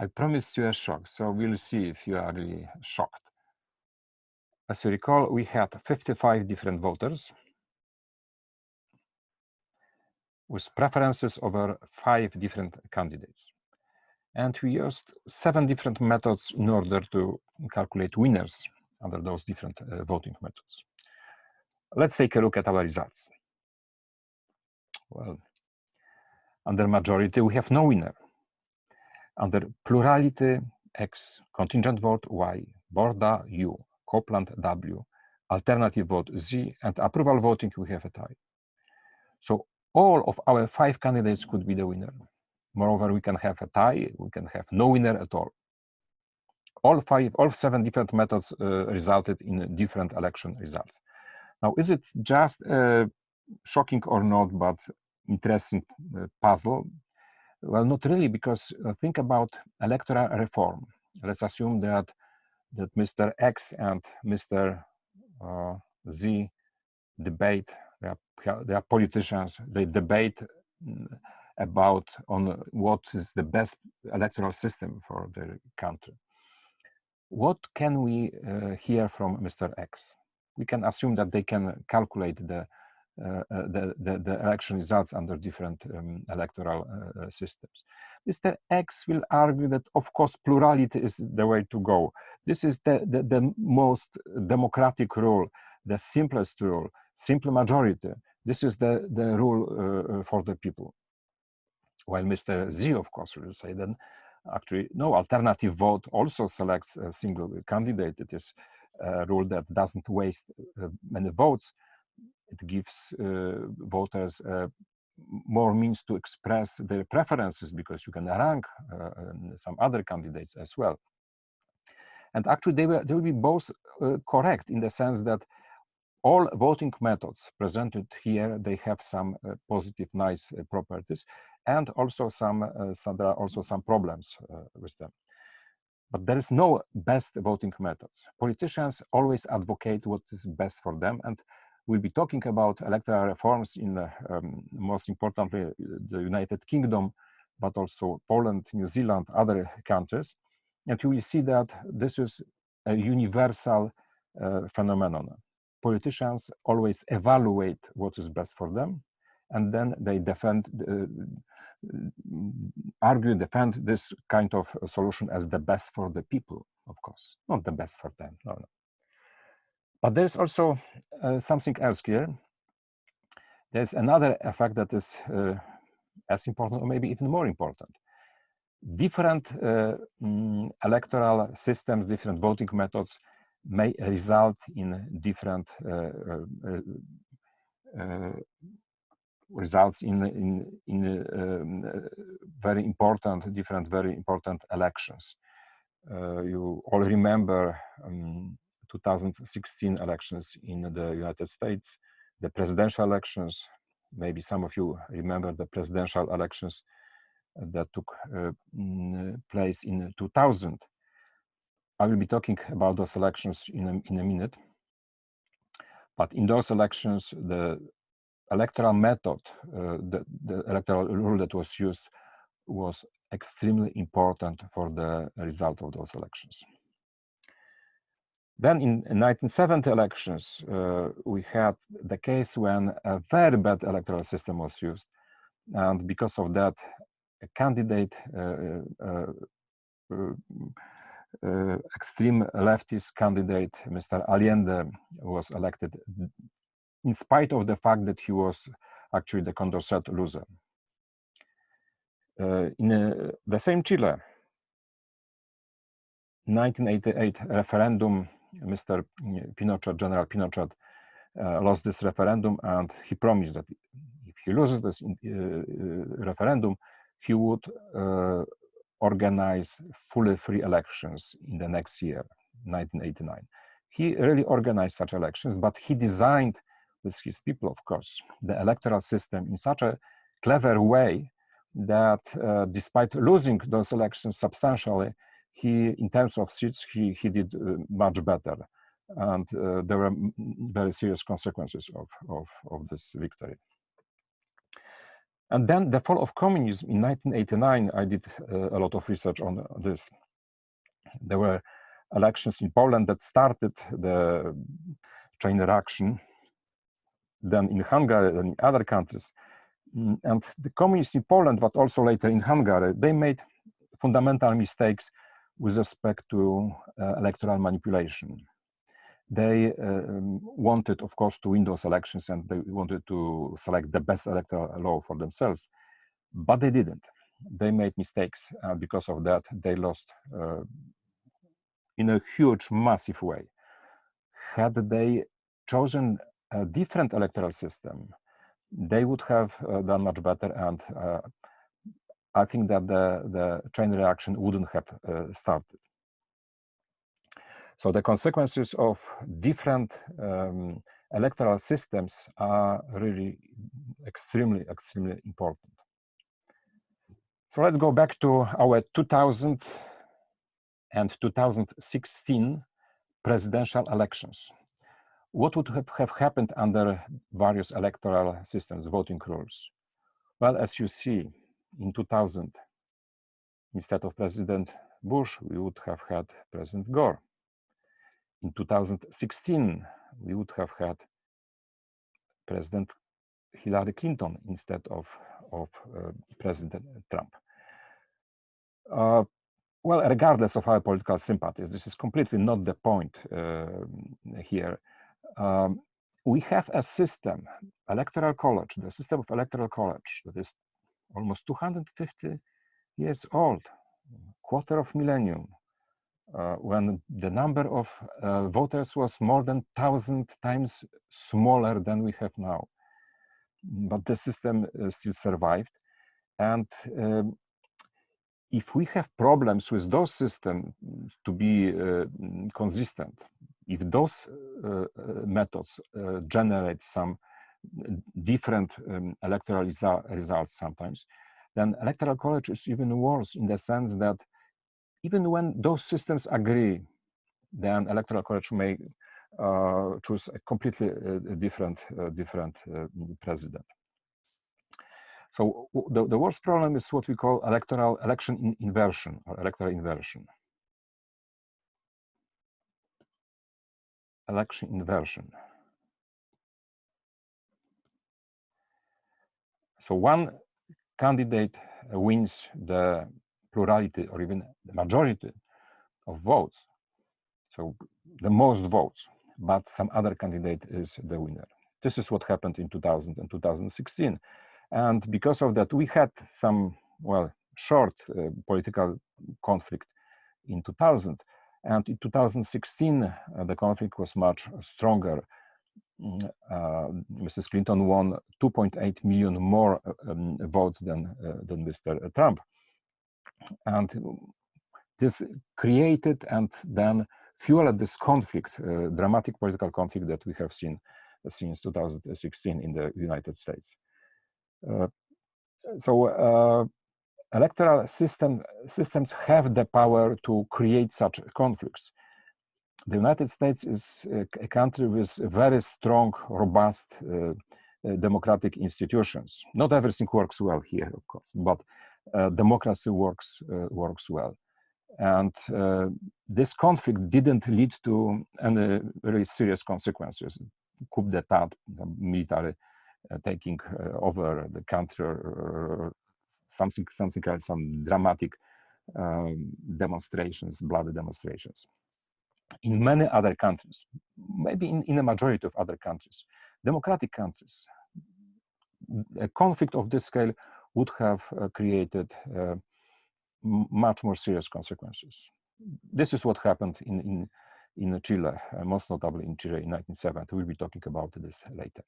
I promised you a shock, so we'll see if you are really shocked. As you recall, we had 55 different voters with preferences over 5 different candidates. And we used 7 different methods in order to calculate winners under those different voting methods. Let's take a look at our results. Well, under majority, we have no winner. Under plurality, X, contingent vote, Y, Borda, U, Copland, W, alternative vote, Z, and approval voting, we have a tie. So all of our 5 candidates could be the winner. Moreover, we can have a tie, we can have no winner at all. All 7 different methods resulted in different election results. Now, is it just shocking or not, but interesting puzzle? Well, not really, because think about electoral reform. Let's assume that Mr. X and Mr. Z debate. They are politicians. They debate about on what is the best electoral system for the country. What can we hear from Mr. X? We can assume that they can calculate the election results under different electoral systems. Mr. X will argue that, of course, plurality is the way to go. This is the most democratic rule, the simplest rule, simple majority. This is the rule for the people. While Mr. Z, of course, will say that actually, no, alternative vote also selects a single candidate. It is a rule that doesn't waste many votes. It gives voters more means to express their preferences, because you can rank some other candidates as well. And actually, they will be both correct in the sense that all voting methods presented here, they have some positive, nice properties, and also there are also some problems with them. But there is no best voting methods. Politicians always advocate what is best for them, and we'll be talking about electoral reforms in most importantly the United Kingdom, but also Poland, New Zealand, other countries. And you will see that this is a universal phenomenon. Politicians always evaluate what is best for them, and then they defend this kind of solution as the best for the people, of course, not the best for them. No. But there's also something else here. There's another effect that is as important, or maybe even more important. Different electoral systems, different voting methods may result in different results in very important elections. You all remember 2016 elections in the United States, the presidential elections. Maybe some of you remember the presidential elections that took place in 2000. I will be talking about those elections in a minute. But in those elections, the electoral method, the electoral rule that was used was extremely important for the result of those elections. Then in 1970 elections, we had the case when a very bad electoral system was used. And because of that, a candidate, extreme leftist candidate, Mr. Allende, was elected in spite of the fact that he was actually the Condorcet loser. In the same Chile, 1988 referendum, Mr. Pinochet, General Pinochet, lost this referendum, and he promised that if he loses this referendum, he would organize fully free elections in the next year, 1989. He really organized such elections, but he designed, with his people, of course, the electoral system in such a clever way that despite losing those elections substantially, in terms of seats, he did much better. And there were very serious consequences of this victory. And then the fall of communism in 1989, I did a lot of research on this. There were elections in Poland that started the chain reaction, then in Hungary, then in other countries. And the communists in Poland, but also later in Hungary, they made fundamental mistakes with respect to electoral manipulation. They wanted, of course, to win those elections, and they wanted to select the best electoral law for themselves, but they didn't. They made mistakes, and because of that, they lost in a huge, massive way. Had they chosen a different electoral system, they would have done much better, and I think that the chain reaction wouldn't have started. So the consequences of different electoral systems are really extremely, extremely important. So let's go back to our 2000 and 2016 presidential elections. What would have happened under various electoral systems, voting rules? Well, as you see, in 2000, instead of President Bush, we would have had President Gore. In 2016, we would have had President Hillary Clinton instead of President Trump. Well, regardless of our political sympathies, this is completely not the point here. We have a system, electoral college, the system of electoral college that is almost 250 years old, quarter of millennium, when the number of voters was more than 1,000 times smaller than we have now. But the system still survived. And if we have problems with those systems to be consistent, if those methods generate some different electoral results sometimes, then electoral college is even worse in the sense that even when those systems agree, then electoral college may choose a completely different president. So the worst problem is what we call election inversion or electoral inversion. Election inversion. So one candidate wins the plurality or even the majority of votes, so the most votes, but some other candidate is the winner. This is what happened in 2000 and 2016. And because of that, we had some, well, short political conflict in 2000. And in 2016, the conflict was much stronger. Mrs. Clinton won 2.8 million more votes than Mr. Trump. And this created and then fueled this conflict, dramatic political conflict that we have seen since 2016 in the United States. Electoral systems have the power to create such conflicts. The United States is a country with very strong, robust democratic institutions. Not everything works well here, of course, but democracy works well. And this conflict didn't lead to any very serious consequences. Coup d'etat, the military taking over the country, or something else, some dramatic demonstrations, bloody demonstrations. In many other countries, maybe in a majority of other countries, democratic countries, a conflict of this scale would have created much more serious consequences. This is what happened in Chile, most notably in Chile in 1970. We'll be talking about this later.